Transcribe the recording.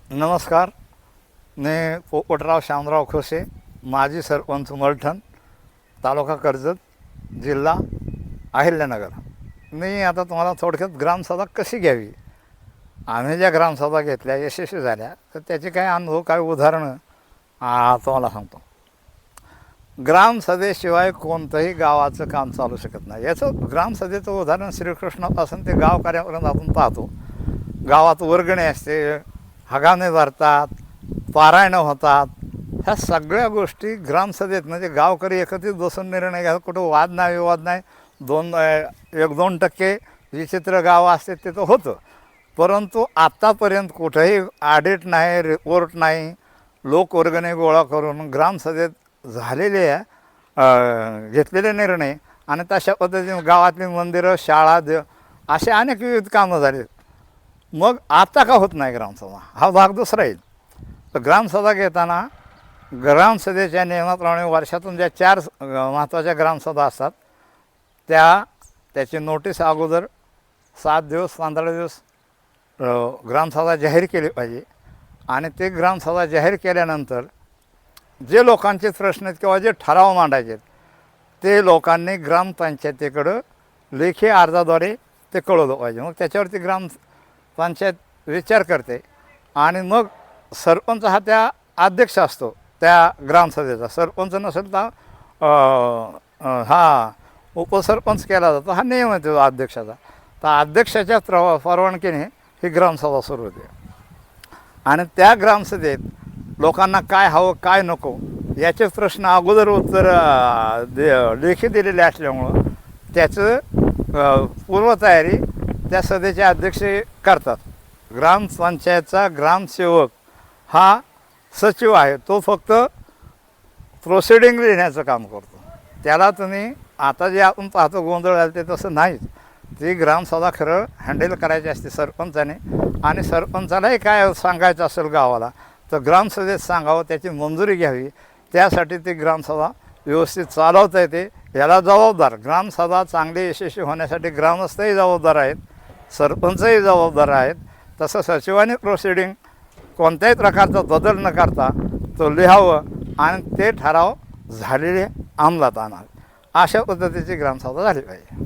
नमस्कार. मी पोपटराव शामराव खोसे, माजी सरपंच मलठण, तालुका कर्जत, जिल्हा अहिल्यानगर. मी आता तुम्हाला थोडक्यात ग्रामसभा कशी घ्यावी, आम्ही ज्या ग्रामसभा घेतल्या यशस्वी झाल्या तर त्याचे काय अनुभव, काय उदाहरणं तुम्हाला सांगतो. ग्रामसभेशिवाय कोणतंही गावाचं काम चालू शकत नाही. याचं ग्रामसभेचं उदाहरण श्रीकृष्णापासून ते गावकऱ्यापर्यंत आपण पाहतो. गावात वर्गणी असते, हगाने भरतात, पारायणं होतात. ह्या सगळ्या गोष्टी ग्रामसभेत म्हणजे गावकरी एकत्रित बसून निर्णय घ्या. कुठं वाद नाही, विवाद नाही. 1-2% विचित्र गावं असते ते तर होतं, परंतु आत्तापर्यंत कुठंही ऑडिट नाही, रिपोर्ट नाही. लोक वर्गणी गोळा करून ग्रामसभेत झालेले घेतलेले निर्णय आणि तशा पद्धतीने गावातली मंदिरं, शाळा, असे अनेक विविध कामं झाले. मग आता का होत नाही ग्रामसभा, हा भाग दुसरा येईल. तर ग्रामसभा घेताना ग्रामसभेच्या नियमाप्रमाणे वर्षातून ज्या 4 महत्त्वाच्या ग्रामसभा असतात त्याची नोटीस अगोदर 7 दिवस 15 दिवस ग्रामसभा जाहीर केली पाहिजे. आणि ते ग्रामसभा जाहीर केल्यानंतर जे लोकांचे प्रश्न आहेत किंवा जे ठराव मांडायचे आहेत ते लोकांनी ग्रामपंचायतीकडं लेखी अर्जाद्वारे ते कळवलं पाहिजे. मग त्याच्यावरती ग्रामपंचायत विचार करते आणि मग सरपंच हा त्या अध्यक्ष असतो त्या ग्रामसभेचा. सरपंच नसेल तर हा उपसरपंच केला जातो. हा नियम आहे तो अध्यक्षाचा. तर अध्यक्षाच्या परवानगीने ही ग्रामसभा सुरू होते. आणि त्या ग्रामसभेत लोकांना काय हवं, काय नको याचे प्रश्न अगोदर उत्तर लेखी दिलेले असल्यामुळं त्याचं पूर्वतयारी त्या सभेचे अध्यक्ष करतात. ग्रामपंचायतचा ग्रामसेवक हा सचिव आहे, तो फक्त प्रोसिडिंग लिहिण्याचं काम करतो. त्याला तुम्ही आता जे आपण पाहतो गोंधळ झाला ते तसं नाहीच. ती ग्रामसभा खरं हँडल करायची असते सरपंचाने. आणि सरपंचालाही काय सांगायचं असेल गावाला तर ग्रामसभेत सांगावं, त्याची मंजुरी घ्यावी. त्यासाठी ती ग्रामसभा व्यवस्थित चालवता येते. याला जबाबदार ग्रामसभा चांगली यशस्वी होण्यासाठी ग्रामस्थही जबाबदार आहेत, सरपंचही जबाबदार आहेत. तसं सचिवाने प्रोसिडिंग कोणत्याही प्रकारचा बदल न करता तो लिहावं आणि ते ठराव झालेले अंमलात आणावे. अशा पद्धतीची ग्रामसभा झाली पाहिजे.